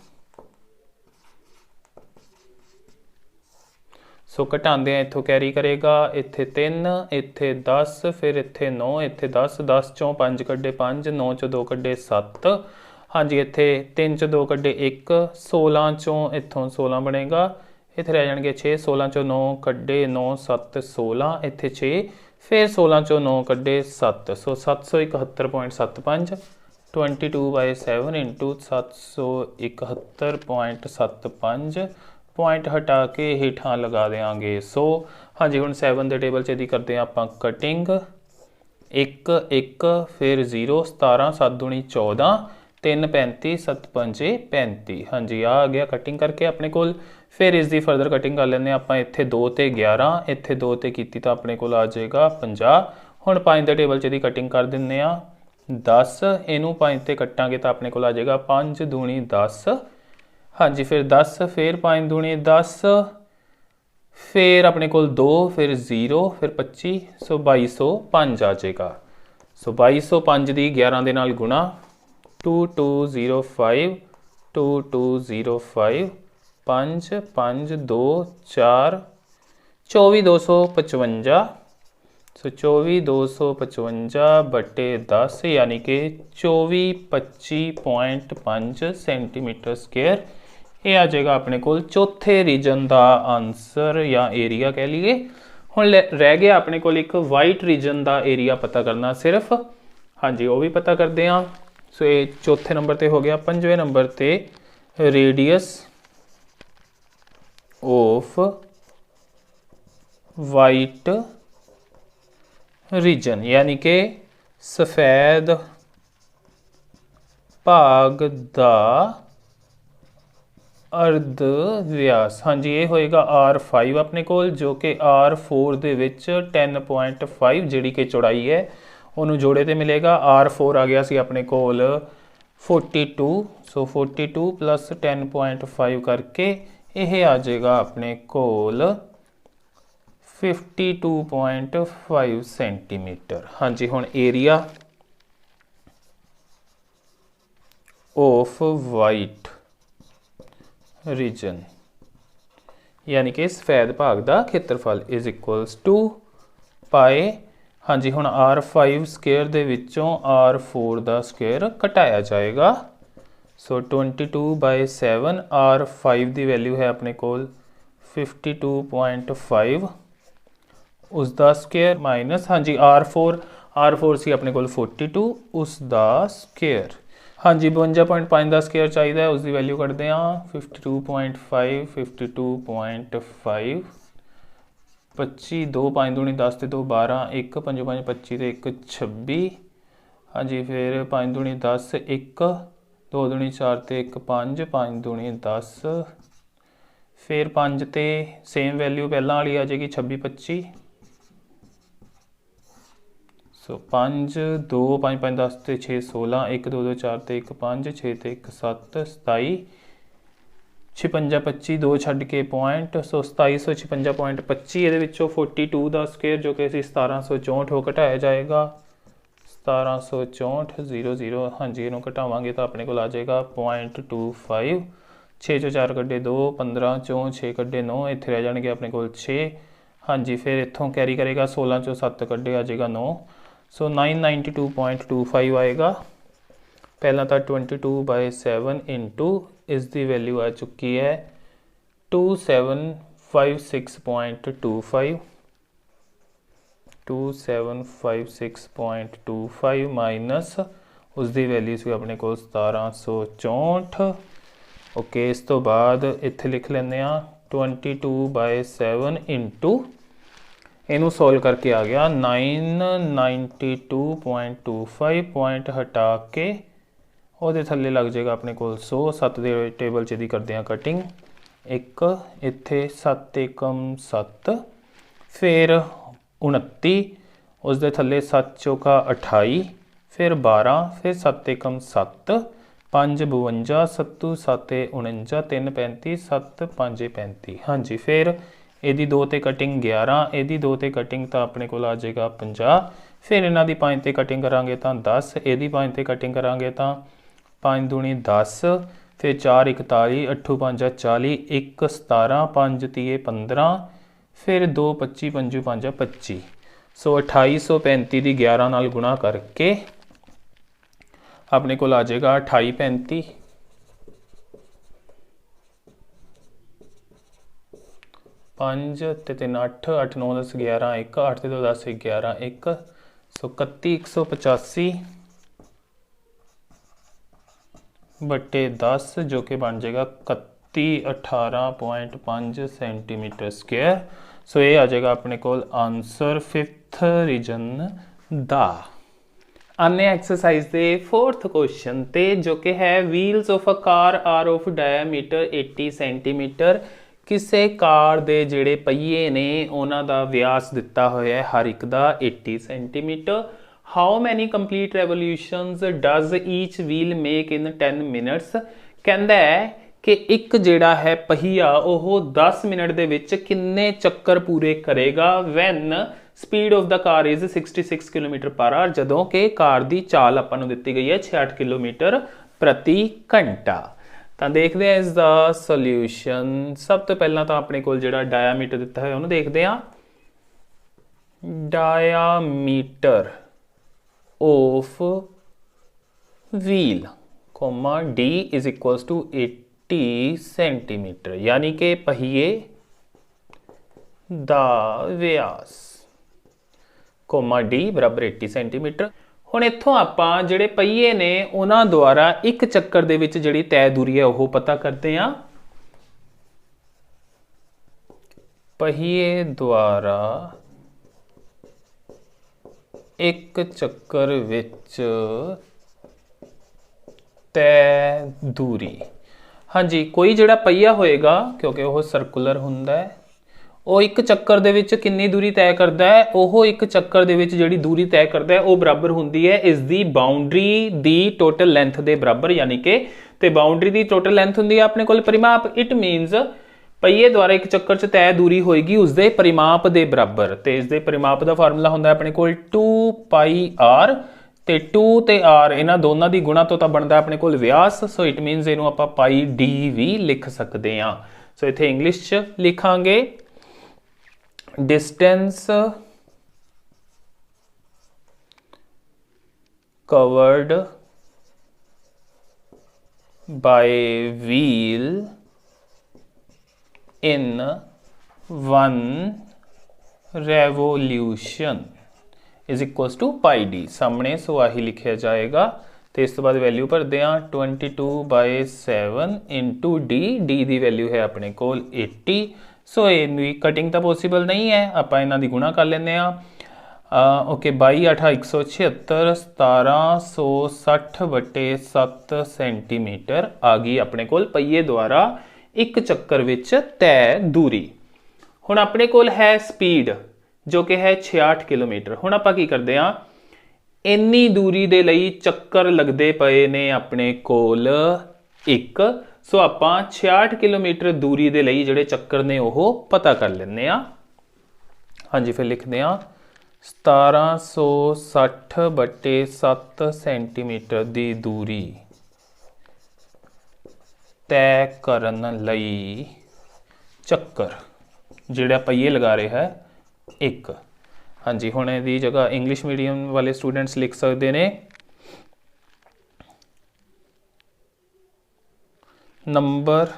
सो घटाते हैं इत्थों कैरी करेगा इत्थे 3, इत्थे 10, फिर इत्थे 9, इत्थे 10, 10 चों 5 कड्डे 5, 9 चों 2 कड्डे 7। हाँ जी, इत्थे 3 चों 2 कड्डे 1, 16 चों इत्थों 16 बनेगा, इत्थे रह जाएंगे 6, 16 चों 9 कड्डे 9 7 16, इत्थे 6, फिर 16 चों 9 कड्डे 7, सो 771.75, 22/7 इंटू 771.75 पॉइंट हटा के हेठां लगा देंगे। सो हाँ जी हुण 7 के टेबल च करते हैं आप कटिंग। 1 1 फिर 0 17 7 दूनी 14 3 35 7 5 35। हाँ जी आ गया कटिंग करके अपने कोल। फिर इसकी फर्दर कटिंग कर लेंगे आप। इत्थे 2 ते 11 इत्थे 2 ते कीती तो अपने कोल आ जाएगा 50। हुण 5 के टेबल च कटिंग कर दिंदे आ 10। इनू 5 ते कट्टांगे तो अपने कोल आ जाएगा 5 दूनी 10। हाँ जी फिर 10 फिर 5 दूनी 10 फिर अपने कोल 2 फिर 0 फिर 25 सो 2205 आ जाएगा। सो 2205 की 11 के नाल गुणा 2205 2205 5 5 2 4 24255। सो 24255 बटे 10 यानी कि 2425.5 सेंटीमीटर स्क्वेयर। ये आ जाएगा अपने कोल चौथे रीजन का आंसर या एरिया कह लीए। हुण रह गया अपने कोल एक वाइट रीजन का एरिया पता करना सिर्फ। हाँ जी वो भी पता करते हैं। सो ये चौथे नंबर ते हो गया। पंजवें नंबर ते रेडियस ऑफ वाइट रीजन यानी कि सफेद भाग दा अर्ध व्यास। हाँ जी ये होएगा R5 अपने कोल जो कि R4 दे विच 10.5 जिहड़ी कि चौड़ाई है उन्होंने जोड़े ते मिलेगा। R4 आ गया सी अपने कोल 42। सो 42 प्लस 10.5 करके यह आ जाएगा अपने कोल 52.5 सेंटीमीटर। हाँ जी हुण एरिया ऑफ वाइट रीजन यानी कि सफेद भाग का खेत्रफल इज इक्वल्स टू पाए। हाँ जी हुण R5 स्केयर दे विचों R4 का स्केयर घटाया जाएगा। सो 22/7 R5 की वैल्यू है अपने कोल 52.5 उसका स्केयर माइनस हाँ जी R4 सी अपने कोल 42 उसका स्केयर। हाँ जी 52.5 का स्केयर चाहिए उसकी वैल्यू कटते हैं 52.5 52.5 25 2 5 दूनी 10 ते 2 12 1 5 5 25 ते 1 26। हाँ जी फिर 5 दूनी 10 1 2 दूनी 4 ते 1 5 5 दूनी 10 फिर 5 ते सेम वैल्यू पहला वाली आ जाएगी 26 25। सो 5 2 5 5 10 ते 6 16 1 2 2 4 ते 1 5 6 ते 1 7 27 56 25 2 छड्ड के पॉइंट। सो 2756.25 ये 42 का स्केयर जो कि 1764 हो घटाया जाएगा 1764 00। हाँ जी इनू घटावांगे तो अपने को आ जाएगा 0.25 6 चो 4 कड्डे 2 15 चों 6 कड्डे 9 इत्थे रह जाएंगे अपने को 6। हाँ जी फिर इत्थों कैरी करेगा 16 चो 7 कड्डे आ जाएगा 9। सो 992.25 आएगा। पहला था 22/7 इंटू इसकी वैल्यू आ चुकी है 2756.25 2756.25 माइनस उसकी वैल्यू सी अपने को 1764। ओके इस तो बाद इत्थे लिख लेंगे 22/7 इंटू इनू सॉल्व करके आ गया 992.25 पॉइंट हटा के ਉਹਦੇ थले लग जाएगा अपने को 100 7 ਦੇ ਟੇਬਲ 'ਚ ਦੀ ਕਰਦੇ ਆ ਕਟਿੰਗ 1 ਇੱਥੇ 7 ਏਕਮ 7 फिर 29 उसके थले 7 चौका 28 फिर 12 फिर 7 एकम 7 5 52 7 7 49 3 35 7 5 35। हाँ जी फिर ਇਹਦੀ 2 ਤੇ ਕਟਿੰਗ 11 ਇਹਦੀ 2 ਤੇ ਕਟਿੰਗ ਤਾਂ ਆਪਣੇ ਕੋਲ ਆ ਜਾਏਗਾ 50। ਫਿਰ ਇਹਨਾਂ ਦੀ 5 ਤੇ ਕਟਿੰਗ ਕਰਾਂਗੇ ਤਾਂ 10 ਇਹਦੀ 5 ਤੇ ਕਟਿੰਗ ਕਰਾਂਗੇ ਤਾਂ 5 दूनी 10 फिर 4 41 8 5 40 1 17 5 30 15 फिर 2 25 5 5 25। सो 2835 की 11 नाल गुणा करके अपने को आ जाएगा 2835 5 ते 3 8 8 9 10 11 1 8 ते 2 10 11 1 सो 3185 बटे 10 जो कि बन जाएगा 18.5 सेंटीमीटर स्क्वायर। सो ये आ जाएगा अपने कोल आंसर 5th रीजन दा। आने एक्सरसाइज दे 4th क्वेश्चन ते जो कि है wheels of a car are of diameter 80 centimetre. किसी कार दे जिहड़े पहिए ने उन्हां दा व्यास दिता होया है हर एक दा 80 centimetre. How many complete revolutions does each wheel make in 10 minutes. कहंदा है कि एक जिहड़ा है पहिया ओह 10 मिनट दे विच किन्ने चक्कर पूरे करेगा when speed of the car is 66 kilometre per hour, जदों कि कार की चाल आपां नूं दित्ती गई है 66 किलोमीटर प्रति घंटा। तो देखते हैं इसका सोल्यूशन। सब तो पहला तो अपने कोल जिहड़ा डायामीटर दिता है उन्हें देखते हैं। Diameter of wheel comma D is equals to 80 centimetre, यानी कि पहिए दा व्यास कोमा डी बराबर 80 सेंटीमीटर। हुण इत्थों आपां जिहड़े पहिए ने उन्हां द्वारा एक चक्कर दे विच जिहड़ी तय दूरी है वह पता करते हैं। पहिए द्वारा एक चक्कर विच तय दूरी। हाँ जी, कोई जिहड़ा पहिया होएगा क्योंकि वह सर्कुलर हुंदा है, ਉਹ एक चक्कर ਦੇ ਵਿੱਚ कितनी दूरी तय करता है, ਉਹ एक चक्कर ਦੇ ਵਿੱਚ ਜਿਹੜੀ दूरी तय करता है ਉਹ बराबर ਹੁੰਦੀ है इस दी बाउंड्री दी टोटल लेंथ ਦੇ बराबर, यानी कि ਤੇ बाउंड्री ਦੀ टोटल लेंथ ਹੁੰਦੀ है ਆਪਣੇ ਕੋਲ परिमाप। इट मीनस पहिए द्वारा एक चक्कर च तय दूरी होएगी उसके परिमाप के बराबर, तो इसके परिमाप का फार्मूला होंदा है अपने कोल 2πr ते 2 ते r इन्हां दोनों की गुणा तो बनता है अपने कोल व्यास। सो इट मीनस इनू आपां पाई डी भी लिख सकते हैं। सो इत्थे इंग्लिश च लिखांगे distance covered by wheel in 1 revolution is equals to pi D. सामने सो आही लिखा जाएगा तो इस तो बाद वैल्यू भरते हैं 22/7 इंटू डी। डी की वैल्यू है अपने कोल 80। सो ये कटिंग तो पॉसीबल नहीं है, आप इन्हों की गुणा कर लें। ओके 22/8 176 17/7 सेंटीमीटर आ गई अपने कोल पहिए द्वारा एक चक्कर विच तय दूरी। हुण अपने कोल है स्पीड जो कि है 66 किलोमीटर। हुण आपां की करदे हां, इन्नी दूरी दे लई चक्कर लगदे पए ने अपने कोल एक। सो आपां 66 किलोमीटर दूरी दे लई जिहड़े चक्कर ने ओह पता कर लैंदे आ। हाँ जी, फिर लिखते हैं 1760/7 सेंटीमीटर की दूरी तय करन लई चक्कर जिहड़ा पहिए लगा रहे है एक। हाँ जी, हुण इहदी जगह इंग्लिश मीडियम वाले स्टूडेंट्स लिख सकते हैं number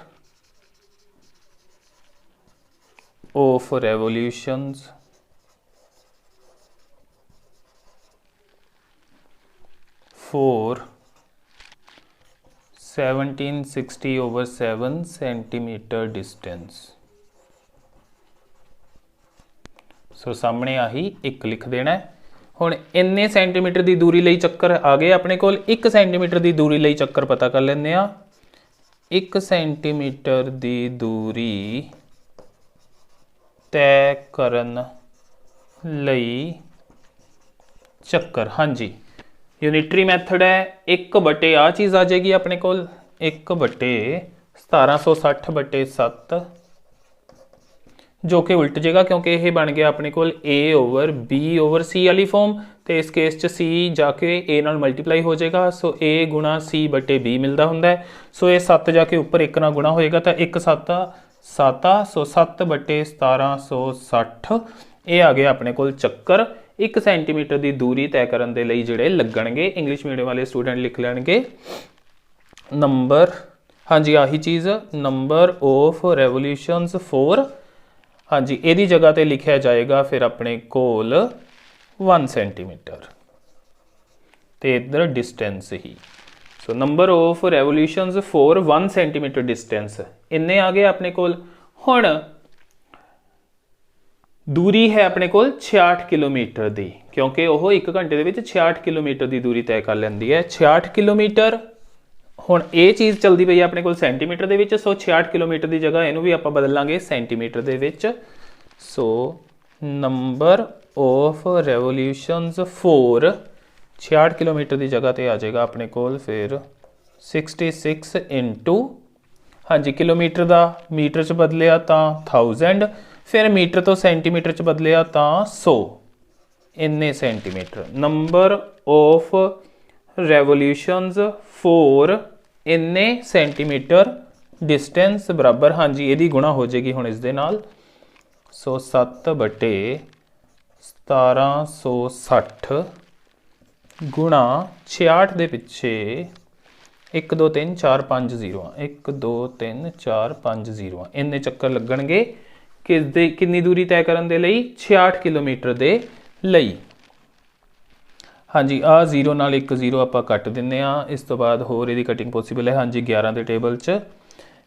of revolutions for 1760/7 centimetre distance. So सामने आही एक लिख देना है। हुण इन्ने सेंटीमीटर की दूरी लई चक्कर आ गए अपने कोल। 1 सेंटीमीटर की दूरी लई चक्कर पता कर लेंगे आ। 1 सेंटीमीटर की दूरी तय करन लई चक्कर। हाँ जी, यूनिटरी मैथड है। 1/, आ चीज़ आ जाएगी अपने कोल 1/1760/7 जो कि उल्ट जाएगा क्योंकि यह बन गया अपने कोल A/B/C वाली फॉर्म। तो इस केस च C जाके A नाल मल्टीप्लाई हो जाएगा। सो A गुणा C/B मिलता होंगे। सो ये 7 जाके उपर 1 नाल गुणा होएगा तो 1 7 7। सो 7/1760 ये आ गया अपने कोल चक्कर। 1 सेंटीमीटर की दूरी तय करने के लिए जिहड़े लगणगे। इंग्लिश मीडियम वाले स्टूडेंट लिख लैणगे नंबर, हाँ जी आही चीज़, नंबर ऑफ रेवोल्यूशंस फॉर, हाँ जी यदी जगह पर लिखा जाएगा फिर अपने कोल 1 सेंटीमीटर तो इधर डिस्टेंस ही। So number of revolutions for 1 centimetre distance इन्ने आ गए अपने कोल। हुण दूरी है अपने कोल 66 किलोमीटर दी, क्योंकि वह 1 घंटे दे विच 66 किलोमीटर की दूरी तय कर लैंदी है। 66 किलोमीटर हुण ये चीज़ चलती पई है अपने कोल सेंटीमीटर दे विच, सो 66 किलोमीटर की जगह इनू भी आप बदल लांगे सेंटीमीटर दे विच। So number of revolutions for 66 kilometre की जगह तो आ जाएगा अपने कोल फिर 66 इंटू, हाँ जी किलोमीटर का मीटर च बदलिया तो 1000, फिर मीटर तो सेंटीमीटर च बदलिया तो 100, इन्ने centimetre. Number of revolutions for इन्ने सेंटीमीटर डिस्टेंस बराबर, हाँ जी यदी गुणा हो जाएगी हुण इस दे नाल। सो 7/1760 गुणा 66 दे पिछे 1 2 3 4 5 0 1 2 3 4 5 0 इन्ने चक्कर लगणगे कितनी दूरी तय करन दे लई 66 किलोमीटर दे लई। हाँ जी आ 0 नाल 1 0 आपां कट दिंदे आ। इस तो बाद होर इहदी कटिंग पॉसीबल है। हाँ जी 11 के टेबल च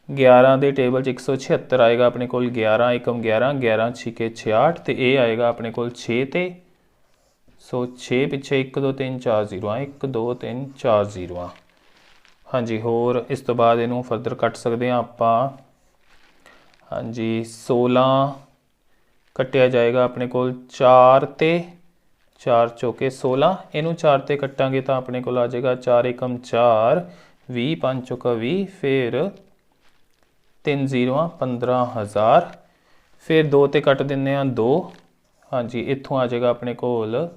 176 आएगा अपने कोल 11 एकम 11 11 छिके 66 तो ये आएगा अपने कोल 6 ते। सो 6 पिछे 1 2 3 4 0 1 2 3 4 0। हाँ जी होर इस तो बाद इनू फर्दर कट सकते हैं आपां। हाँ जी 16 कटिया जाएगा अपने कोल 4 ते 4 चौके 16, इनू 4 ते कटांगे तो अपने कोल आ जाएगा 4 एकम 4 20 5 चौका 20, फिर 3 0 15,000, फिर 2 ते कट दिंदे 2। हाँ जी इत्थों आ जाएगा अपने कोल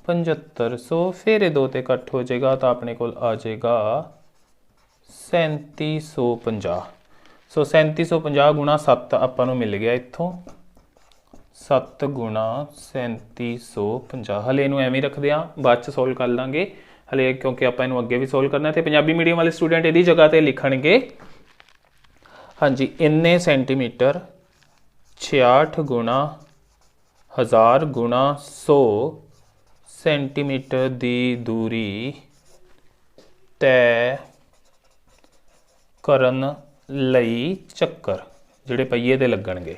7500, फिर ये 2 ते कट हो जाएगा तो अपने कोल आ जाएगा 3750। सो 3750 गुणा 7 आपां नूं मिल गया इत्थों 7 गुणा 3750। हले इनू एवं रखते हैं, बाद च सोल्व कर लाँगे हले, क्योंकि आप इनू अगे भी सोल्व करना। तो पंजाबी मीडियम वाले स्टूडेंट इहदी जगह ते लिखणगे हाँ जी इन्ने सेंटीमीटर 66 गुणा 1000 गुणा 100 सेंटीमीटर की दूरी तय करन लई चक्कर जिहड़े पहिए दे लगणगे।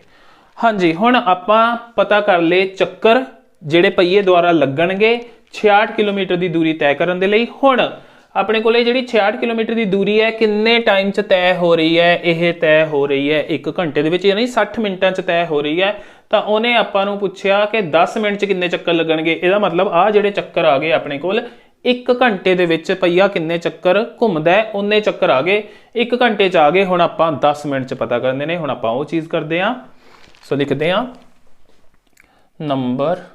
हाँ जी हुण आपां पता कर ले चक्कर जिहड़े पहिए द्वारा लगणगे 66 किलोमीटर की दूरी तय करन दे लई। हुण अपने कोले जिहड़ी 66 किलोमीटर की दूरी है किन्ने टाइम च तय हो रही है, यह तय हो रही है 1 घंटे दे विच, यानी 60 मिनटां च तय हो रही है। तो उन्हें आपां नूं पुछया कि 10 मिनट च किन्ने चक्कर लगणगे। इहदा मतलब आ जिहड़े चक्कर आ गए अपने कोल 1 घंटे दे विच पहिया किन्ने चक्कर घुमदा है, उन्ने चक्कर आ गए 1 घंटे च आ गए। हुण आपां 10 मिनट च पता करने ने, हुण आपां वो चीज़ करते हैं। सो लिखते हैं number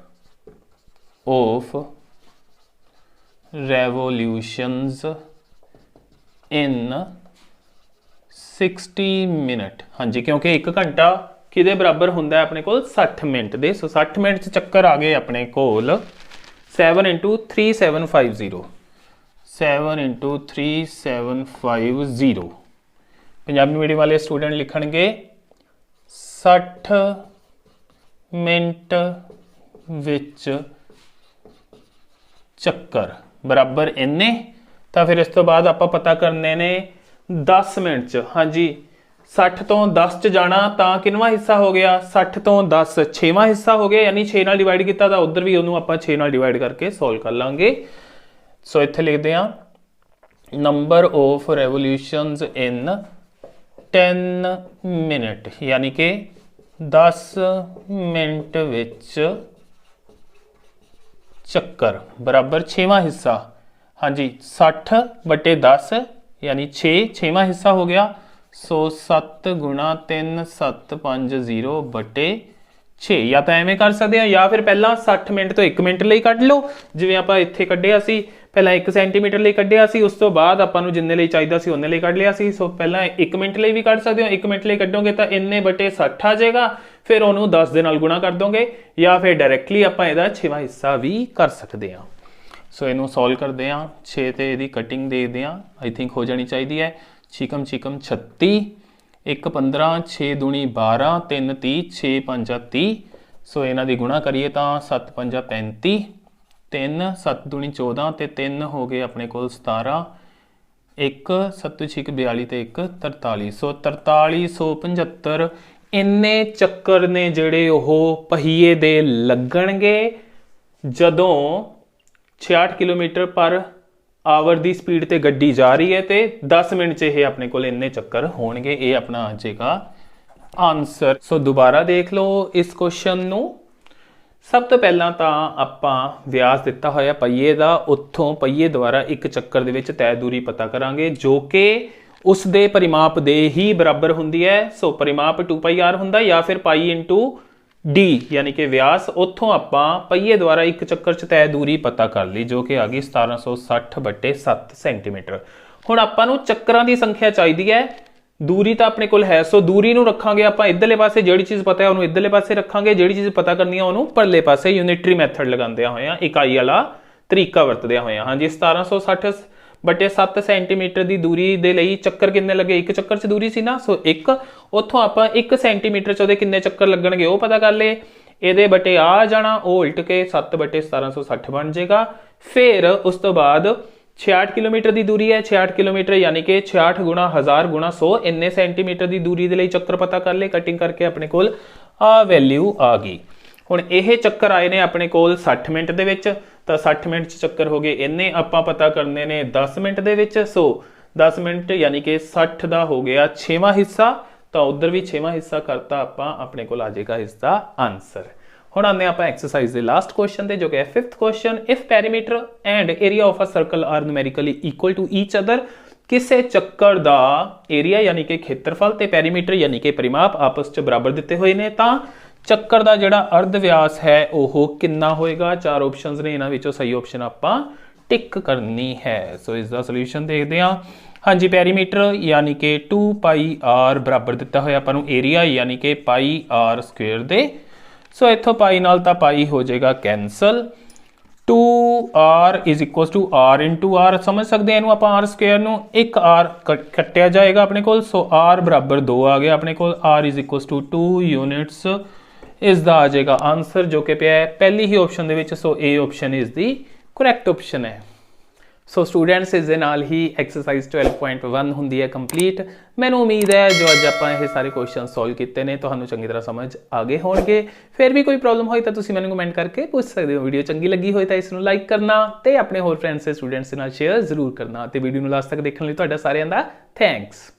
of revolutions in 60 minute. हाँ जी क्योंकि 1 घंटा किहदे बराबर हुंदा है अपने कोल 60 मिनट दे। सो 60 मिनट च चक्कर आ गए अपने कोल 7 × 3750 7 × 3750। पंजाबी मीडियम वाले स्टूडेंट लिखणगे 60 मिनट विच चक्कर बराबर इन्ने। तो फिर इस तो बाद आप पता करने ने 10 मिनट च। हाँ जी 60 तो 10 च जाना तो किनवा हिस्सा हो गया, 60 तो 10 6वां हिस्सा हो गया, यानी 6 नाल डिवाइड किया तो उधर भी उन्होंने आप 6 नाल डिवाइड करके सॉल्व कर लांगे। सो इत्थे लिखते हैं number of revolutions in 10 minute, यानी कि 10 मिनट विच चक्कर बराबर 6वां हिस्सा। हाँ जी 60 बटे 10 यानी 6वां हिस्सा हो गया। सो 7 गुणा 3 750 बटे 6, या तो एवें कर सकते हैं या फिर पहला 60 मिनट तो 1 मिनट लिए कढ़ लो, जिवें आपां इत्थे कढ़िया सी पहला 1 सेंटीमीटर लिए कढ़िया सी, उस तो बाद आपां नूं जिन्ने लिए चाहिदा सी उन्ने लिए कढ़ लिया सी। सो पहला 1 मिनट लिए भी कढ़ सकते हो, 1 मिनट लिए कढ़ोगे तो इन्ने बटे 60 आ जाएगा, फिर उन्होंने 10 दे नाल गुणा कर दोगे, या फिर डायरैक्टली आपां इहदा 6वां हिस्सा भी कर सकते हैं। सो इनू सॉल्व करते हैं। 6 ते इहदी कटिंग देखते हैं, आई थिंक हो जानी चाहिए है। छिकम छिकम 36 1 15 6 दूनी 12 3 30 6 5 30। सो इन्हां दी गुणा करिए तो 7 5 35 3 7 दूनी 14 ते 3 हो गए अपने कोल 17 ਇੱਕ 7×6 42 ਤੇ ਇੱਕ 4375 ਇੰਨੇ ਚੱਕਰ ਨੇ ਜਿਹੜੇ ਉਹ ਪਹੀਏ ਦੇ ਲੱਗਣਗੇ ਜਦੋਂ 66 ਕਿਲੋਮੀਟਰ ਪਰ ਆਵਰ ਦੀ ਸਪੀਡ ਤੇ ਗੱਡੀ ਜਾ ਰਹੀ ਹੈ ਤੇ 10 ਮਿੰਟ 'ਚ ਇਹ ਆਪਣੇ ਕੋਲ ਇੰਨੇ ਚੱਕਰ ਹੋਣਗੇ। ਇਹ ਆਪਣਾ ਆ ਜਾਏਗਾ ਆਨਸਰ। ਸੋ ਦੁਬਾਰਾ ਦੇਖ ਲਓ ਇਸ ਕੁਐਸਚਨ ਨੂੰ। ਸਭ ਤੋਂ ਪਹਿਲਾਂ ਤਾਂ ਆਪਾਂ ਵਿਆਸ ਦਿੱਤਾ ਹੋਇਆ ਪਹੀਏ ਦਾ, ਉੱਥੋਂ ਪਹੀਏ ਦੁਆਰਾ ਇੱਕ ਚੱਕਰ ਦੇ ਵਿੱਚ ਤੈਅ ਦੂਰੀ ਪਤਾ ਕਰਾਂਗੇ ਜੋ ਕਿ ਉਸ ਦੇ ਪਰਿਮਾਪ ਦੇ ਹੀ ਬਰਾਬਰ ਹੁੰਦੀ ਹੈ। ਸੋ ਪਰਿਮਾਪ 2πr ਹੁੰਦਾ ਜਾਂ ਫਿਰ ਪਾਈ ਇੰਟੂ ਡੀ ਯਾਨੀ ਕਿ ਵਿਆਸ। ਉੱਥੋਂ ਆਪਾਂ ਪਹੀਏ ਦੁਆਰਾ ਇੱਕ ਚੱਕਰ 'ਚ ਤੈਅ ਦੂਰੀ ਪਤਾ ਕਰ ਲਈ ਜੋ ਕਿ ਆ ਗਈ 1760/7 ਸੈਂਟੀਮੀਟਰ। ਹੁਣ ਆਪਾਂ ਨੂੰ ਚੱਕਰਾਂ ਦੀ ਸੰਖਿਆ ਚਾਹੀਦੀ ਹੈ, ਦੂਰੀ ਤਾਂ ਆਪਣੇ ਕੋਲ ਹੈ। ਸੋ ਦੂਰੀ ਨੂੰ ਰੱਖਾਂਗੇ ਆਪਾਂ ਇੱਧਰਲੇ ਪਾਸੇ, ਜਿਹੜੀ ਚੀਜ਼ ਪਤਾ ਹੈ ਉਹਨੂੰ ਇੱਧਰਲੇ ਪਾਸੇ ਰੱਖਾਂਗੇ, ਜਿਹੜੀ ਚੀਜ਼ ਪਤਾ ਕਰਨੀ ਹੈ ਉਹਨੂੰ ਪਰਲੇ ਪਾਸੇ ਯੂਨਿਟਰੀ ਮੈਥਡ ਲਗਾਉਂਦਿਆਂ ਹੋਇਆਂ, ਇਕਾਈ ਵਾਲਾ ਤਰੀਕਾ ਵਰਤਦਿਆਂ ਹੋਇਆਂ। ਹਾਂਜੀ 1760/7 ਸੈਂਟੀਮੀਟਰ ਦੀ ਦੂਰੀ ਦੇ ਲਈ ਚੱਕਰ ਕਿੰਨੇ ਲੱਗੇ? ਇੱਕ ਚੱਕਰ 'ਚ ਦੂਰੀ ਸੀ ਨਾ, ਸੋ ਇੱਕ। ਉੱਥੋਂ ਆਪਾਂ 1 ਸੈਂਟੀਮੀਟਰ 'ਚ ਉਹਦੇ ਕਿੰਨੇ ਚੱਕਰ ਲੱਗਣਗੇ ਉਹ ਪਤਾ ਕਰ ਲਏ। ਇਹਦੇ ਬਟੇ ਆ ਜਾਣਾ, ਉਹ ਉਲਟ ਕੇ 7/1760 ਬਣ ਜਾਏਗਾ। ਫਿਰ ਉਸ ਤੋਂ ਬਾਅਦ 66 ਕਿਲੋਮੀਟਰ ਦੀ ਦੂਰੀ ਹੈ, 66 ਕਿਲੋਮੀਟਰ ਯਾਨੀ ਕਿ 66 ਗੁਣਾ 1000 ਗੁਣਾ 100 ਇੰਨੇ ਸੈਂਟੀਮੀਟਰ ਦੀ ਦੂਰੀ ਦੇ ਲਈ ਚੱਕਰ ਪਤਾ ਕਰ ਲਏ। ਕਟਿੰਗ ਕਰਕੇ ਆਪਣੇ ਕੋਲ ਆ ਵੈਲਿਊ ਆ ਗਈ। ਹੁਣ ਇਹ ਚੱਕਰ ਆਏ ਨੇ ਆਪਣੇ ਕੋਲ 60 ਮਿੰਟ ਦੇ ਵਿੱਚ, ਤਾਂ 60 ਮਿੰਟ 'ਚ ਚੱਕਰ ਹੋ ਗਏ ਇੰਨੇ। ਆਪਾਂ ਪਤਾ ਕਰਨੇ ਨੇ 10 ਮਿੰਟ ਦੇ ਵਿੱਚ। ਸੋ 10 ਮਿੰਟ ਯਾਨੀ ਕਿ 60 ਦਾ ਹੋ ਗਿਆ 6ਵਾਂ ਹਿੱਸਾ, ਤਾਂ ਉਧਰ ਵੀ 6ਵਾਂ ਹਿੱਸਾ ਕਰਤਾ ਆਪਾਂ, ਆਪਣੇ ਕੋਲ ਆ ਜਾਏਗਾ ਇਸ ਦਾ ਆਨਸਰ। ਹੁਣ ਆਉਂਦੇ ਆਪਾਂ ਐਕਸਰਸਾਈਜ਼ ਦੇ ਲਾਸਟ ਕੁਐਸਚਨ ਤੇ ਜੋ ਕਿ ਹੈ 5th question. If perimeter and area of a circle are numerically equal to each other. ਕਿਸੇ ਚੱਕਰ ਦਾ ਏਰੀਆ ਯਾਨੀ ਕਿ ਖੇਤਰਫਲ ਤੇ ਪੈਰੀਮੀਟਰ ਯਾਨੀ ਕਿ ਪਰਿਮਾਪ ਆਪਸ 'ਚ ਬਰਾਬਰ ਦਿੱਤੇ ਹੋਏ ਨੇ, ਤਾਂ ਚੱਕਰ ਦਾ ਜਿਹੜਾ ਅਰਧ ਵਿਆਸ ਹੈ ਉਹ ਕਿੰਨਾ ਹੋਏਗਾ? 4 ਆਪਸ਼ਨਸ ਨੇ, ਇਹਨਾਂ ਵਿੱਚੋਂ ਸਹੀ ਆਪਸ਼ਨ ਆਪਾਂ ਟਿਕ ਕਰਨੀ ਹੈ। ਸੋ ਇਸ ਦਾ ਸੋਲੂਸ਼ਨ ਦੇਖਦੇ ਹਾਂ। ਹਾਂਜੀ ਪੈਰੀਮੀਟਰ ਯਾਨੀ ਕਿ 2πr ਬਰਾਬਰ ਦਿੱਤਾ ਹੋਇਆ ਆਪਾਂ ਨੂੰ ਏਰੀਆ ਯਾਨੀ ਕਿ πr² ਦੇ। ਸੋ ਇੱਥੋਂ ਪਾਈ ਨਾਲ ਤਾਂ ਪਾਈ ਹੋ ਜਾਏਗਾ ਕੈਂਸਲ। 2r = r × r ਸਮਝ ਸਕਦੇ ਹਾਂ ਇਹਨੂੰ ਆਪਾਂ r² ਨੂੰ। ਇੱਕ r ਕੱਟਿਆ ਜਾਏਗਾ ਆਪਣੇ ਕੋਲ। ਸੋ r ਬਰਾਬਰ 2 ਆ ਗਿਆ ਆਪਣੇ ਕੋਲ। r = 2 ਯੂਨਿਟਸ ਇਸ ਦਾ ਆ ਜਾਏਗਾ ਆਨਸਰ ਜੋ ਕਿ ਪਿਆ ਹੈ ਪਹਿਲੀ ਹੀ ਆਪਸ਼ਨ ਦੇ ਵਿੱਚ। ਸੋ ਇਹ ਆਪਸ਼ਨ ਇਸ ਦੀ ਕਰੈਕਟ ਆਪਸ਼ਨ ਹੈ। ਸੋ ਸਟੂਡੈਂਟਸ ਇਸ ਦੇ ਨਾਲ ਹੀ ਐਕਸਰਸਾਈਜ਼ 12.1 ਹੁੰਦੀ ਹੈ ਕੰਪਲੀਟ। ਮੈਨੂੰ ਉਮੀਦ ਹੈ ਜੋ ਅੱਜ ਆਪਾਂ ਇਹ ਸਾਰੇ ਕੁਐਸਚਨ ਸੋਲਵ ਕੀਤੇ ਨੇ ਤੁਹਾਨੂੰ ਚੰਗੀ ਤਰ੍ਹਾਂ ਸਮਝ ਆ ਗਏ ਹੋਣਗੇ। ਫਿਰ ਵੀ ਕੋਈ ਪ੍ਰੋਬਲਮ ਹੋਈ ਤਾਂ ਤੁਸੀਂ ਮੈਨੂੰ ਕਮੈਂਟ ਕਰਕੇ ਪੁੱਛ ਸਕਦੇ ਹੋ। ਵੀਡੀਓ ਚੰਗੀ ਲੱਗੀ ਹੋਈ ਤਾਂ ਇਸ ਨੂੰ ਲਾਈਕ ਕਰਨਾ ਤੇ ਆਪਣੇ ਹੋਰ ਫਰੈਂਡਸ ਤੇ ਸਟੂਡੈਂਟਸ ਦੇ ਨਾਲ ਸ਼ੇਅਰ ਜ਼ਰੂਰ ਕਰਨਾ। ਤੇ ਵੀਡੀਓ ਨੂੰ ਲਾਸਟ ਤੱਕ ਦੇਖਣ ਲਈ ਤੁਹਾਡਾ ਸਾਰਿਆਂ ਦਾ ਥੈਂਕਸ।